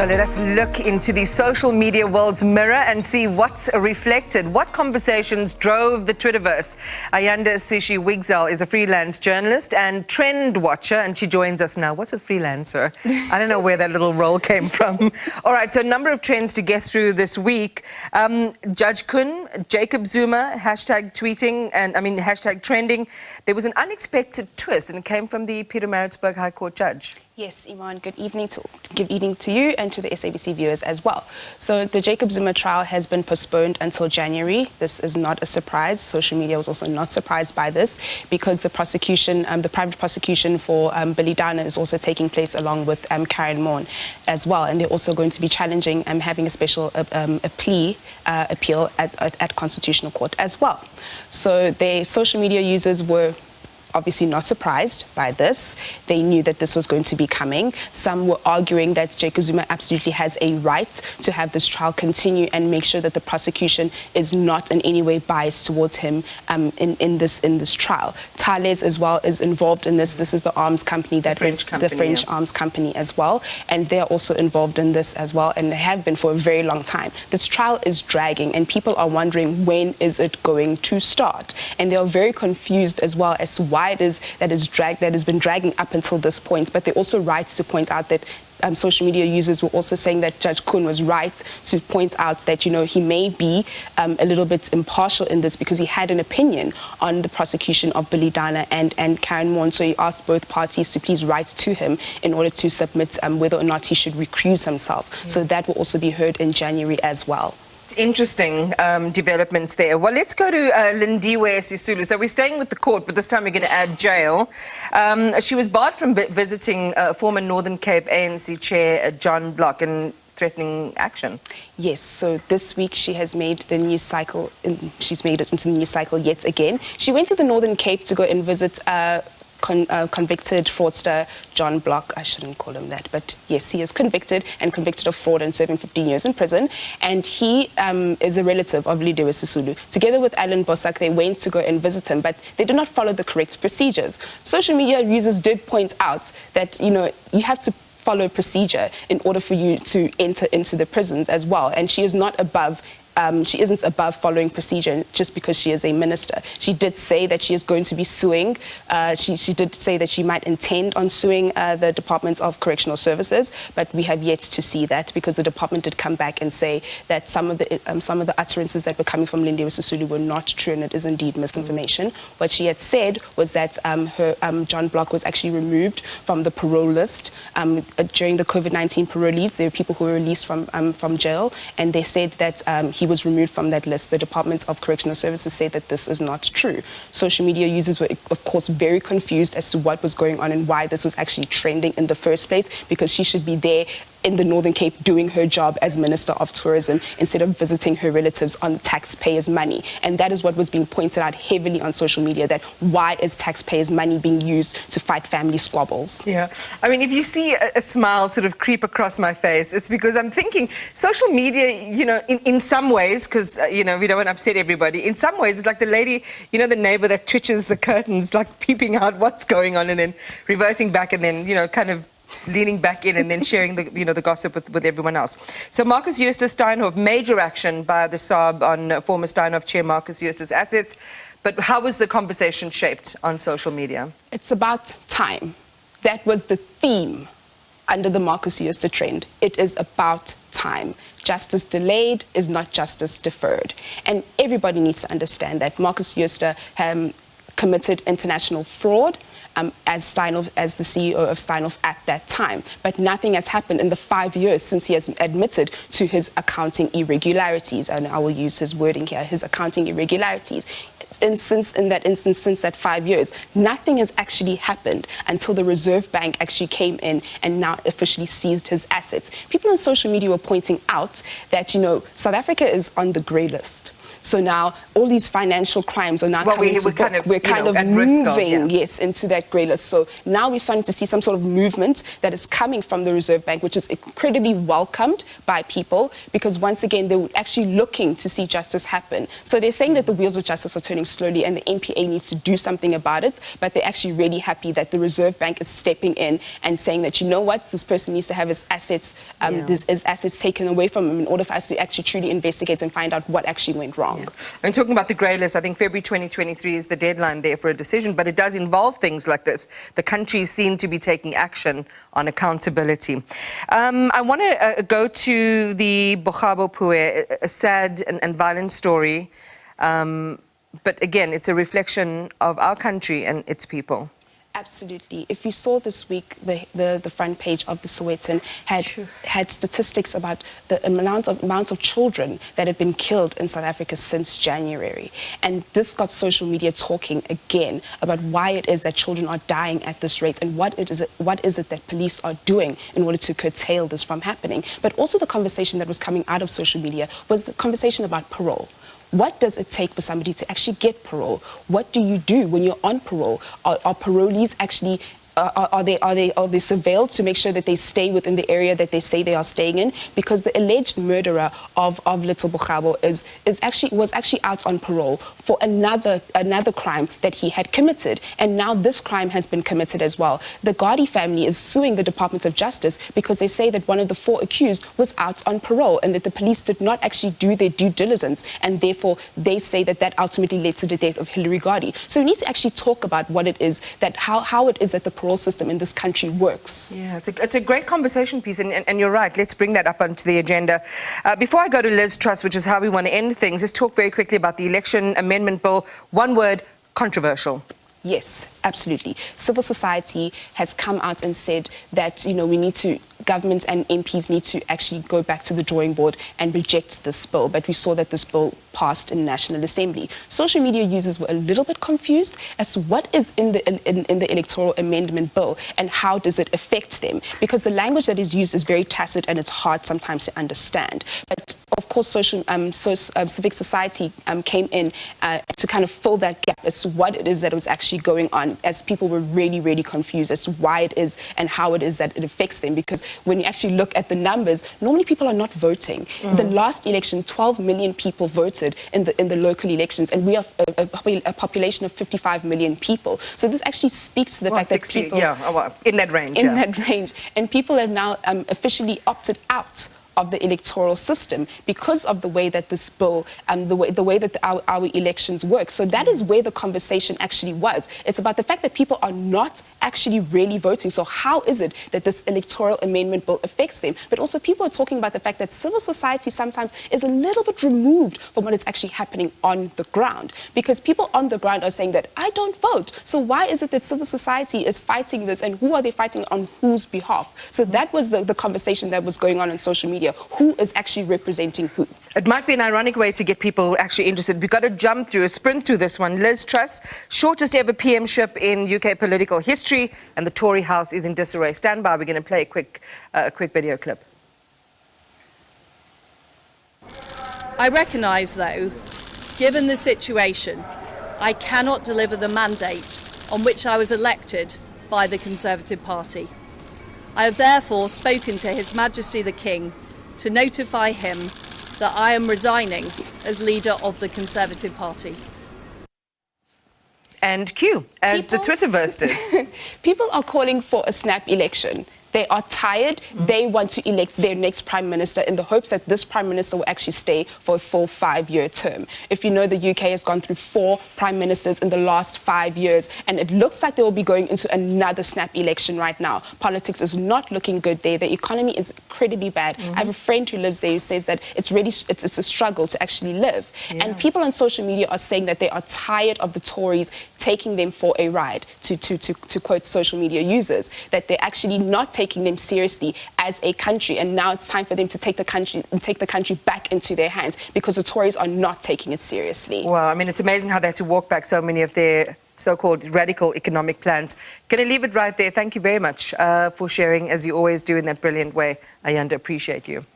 So let us look into the social media world's mirror and see what's reflected. What conversations drove the Twitterverse? Ayanda Sishi Wigzell is a freelance journalist and trend watcher, and she joins us now. What's a freelancer? I don't know where that little role came from. All right, so a number of trends to get through this week. Judge Kun, Jacob Zuma, hashtag tweeting, and hashtag trending. There was an unexpected twist, and it came from the Pietermaritzburg High Court judge. Yes, Iman, good evening to you and to the SABC viewers as well. So the Jacob Zuma trial has been postponed until January. This is not a surprise. Social media was also not surprised by this because the prosecution, the private prosecution for Billy Dana is also taking place along with Karen Moore as well. And they're also going to be challenging having a special plea appeal at Constitutional Court as well. So the social media users were obviously not surprised by this. They knew that this was going to be coming. Some were arguing that Jacob Zuma absolutely has a right to have this trial continue and make sure that the prosecution is not in any way biased towards him in this trial. Thales as well is involved in this. This is the arms company that is the French arms company as well, and they're also involved in this as well, and they have been for a very long time. This trial is dragging, and people are wondering when is it going to start, and they are very confused as well as to why it is that has been dragging up until this point. But they're also right to point out that social media users were also saying that Judge Kun was right to point out that, you know, he may be a little bit impartial in this because he had an opinion on the prosecution of Billy Dana and Karen Moore. So he asked both parties to please write to him in order to submit whether or not he should recuse himself. Yeah. So that will also be heard in January as well. It's interesting developments there. Well, let's go to Lindiwe Sisulu. So we're staying with the court, but this time we're going to add jail. She was barred from visiting former Northern Cape ANC chair John Block and threatening action. Yes, so this week she has made the news cycle. She's made it into the news cycle yet again. She went to the Northern Cape to go and visit convicted fraudster John Block. I shouldn't call him that, but yes, he is convicted of fraud and serving 15 years in prison. And he is a relative of Lindiwe Sisulu. Together with Alan Bosak, they went to go and visit him, but they did not follow the correct procedures. Social media users did point out that, you know, you have to follow procedure in order for you to enter into the prisons as well. And she is not above she isn't above following procedure just because she is a minister. She did say that she is going to be suing. She did say that she might intend on suing the Department of Correctional Services, but we have yet to see that because the department did come back and say that some of the utterances that were coming from Lindiwe Sisulu were not true, and it is indeed misinformation. What she had said was that John Block was actually removed from the parole list during the COVID-19 parolees. There were people who were released from jail, and they said that he was removed from that list. The Department of Correctional Services said that this is not true. Social media users were, of course, very confused as to what was going on and why this was actually trending in the first place, because she should be there in the Northern Cape doing her job as Minister of Tourism instead of visiting her relatives on taxpayers' money. And that is what was being pointed out heavily on social media, that why is taxpayers' money being used to fight family squabbles? Yeah. I mean, if you see a smile sort of creep across my face, it's because I'm thinking social media, you know, in some ways, because, you know, we don't want to upset everybody, in some ways it's like the lady, you know, the neighbor that twitches the curtains, like peeping out what's going on and then reversing back and then, you know, kind of leaning back in and then sharing the, you know, the gossip with everyone else. So Marcus Eustace Steinhoff, major action by the SAB on former Steinhoff chair Marcus Eustace assets. But how was the conversation shaped on social media? It's about time. That was the theme under the Marcus Eustace trend. It is about time. Justice delayed is not justice deferred. And everybody needs to understand that Marcus Eustace committed international fraud as the CEO of Steinhoff at that time. But nothing has happened in the 5 years since he has admitted to his accounting irregularities. And I will use his wording here, his accounting irregularities. Since that 5 years, nothing has actually happened until the Reserve Bank actually came in and now officially seized his assets. People on social media were pointing out that, you know, South Africa is on the grey list. So now all these financial crimes are now coming to book. We're kind of moving, yes, into that grey list. So now we're starting to see some sort of movement that is coming from the Reserve Bank, which is incredibly welcomed by people, because once again, they were actually looking to see justice happen. So they're saying that the wheels of justice are turning slowly and the NPA needs to do something about it, but they're actually really happy that the Reserve Bank is stepping in and saying that, you know what, this person needs to have his assets, his assets taken away from him in order for us to actually truly investigate and find out what actually went wrong. Yeah. I'm talking about the grey list. I think February 2023 is the deadline there for a decision, but it does involve things like this. The country seemed to be taking action on accountability. I want to go to the Bokhabo Pue, a sad and violent story, but again, it's a reflection of our country and its people. Absolutely. If you saw this week, the front page of the Sowetan had statistics about the amount of children that have been killed in South Africa since January. And this got social media talking again about why it is that children are dying at this rate and what is it that police are doing in order to curtail this from happening. But also the conversation that was coming out of social media was the conversation about parole. What does it take for somebody to actually get parole? What do you do when you're on parole? Are parolees actually are they surveilled to make sure that they stay within the area that they say they are staying in? Because the alleged murderer of little Bokhabo was actually out on parole for another crime that he had committed, and now this crime has been committed as well. The Gadi family is suing the Department of Justice because they say that one of the 4 accused was out on parole and that the police did not actually do their due diligence, and therefore they say that ultimately led to the death of Hilary Gadi. So we need to actually talk about what it is that how it is that the parole system in this country works. Yeah, it's a great conversation piece, and you're right. Let's bring that up onto the agenda. Before I go to Liz Truss, which is how we want to end things, let's talk very quickly about the Election Amendment Bill. One word: controversial. Yes, absolutely. Civil society has come out and said that, we need to, government and MPs need to actually go back to the drawing board and reject this bill. But we saw that this bill passed in National Assembly. Social media users were a little bit confused as to what is in the Electoral Amendment Bill and how does it affect them, because the language that is used is very tacit and it's hard sometimes to understand. But of course, civic society came in to kind of fill that gap as to what it is that was actually going on, as people were really, really confused as to why it is and how it is that it affects them. Because when you actually look at the numbers, normally people are not voting. The last election, 12 million people voted in the local elections, and we have a population of 55 million people. So this actually speaks to the fact 60, that people... in that range. In that range. And people have now officially opted out of the electoral system because of the way that this bill, the way that our elections work. So that is where the conversation actually was. It's about the fact that people are not actually really voting. So how is it that this electoral amendment bill affects them? But also people are talking about the fact that civil society sometimes is a little bit removed from what is actually happening on the ground, because people on the ground are saying that I don't vote. So why is it that civil society is fighting this, and who are they fighting on whose behalf? So that was the conversation that was going on social media. Who is actually representing who? It might be an ironic way to get people actually interested. We've got to jump through, sprint through this one. Liz Truss, shortest ever PMship in UK political history, and the Tory House is in disarray. Stand by, we're going to play a quick video clip. I recognise, though, given the situation, I cannot deliver the mandate on which I was elected by the Conservative Party. I have therefore spoken to His Majesty the King to notify him that I am resigning as leader of the Conservative Party. And Q, as the Twitterverse did. People are calling for a snap election. They are tired. They want to elect their next prime minister in the hopes that this prime minister will actually stay for a full 5-year term. If you know, the UK has gone through 4 prime ministers in the last 5 years, and it looks like they will be going into another snap election right now. Politics is not looking good there. The economy is incredibly bad. I have a friend who lives there who says that it's a struggle to actually live. Yeah. And people on social media are saying that they are tired of the Tories taking them for a ride, to quote social media users, that they're actually not taking them seriously as a country, and now it's time for them to take the country back into their hands, because the Tories are not taking it seriously. Well, I mean, it's amazing how they had to walk back so many of their so-called radical economic plans. Going to leave it right there. Thank you very much for sharing, as you always do, in that brilliant way. Ayanda, appreciate you.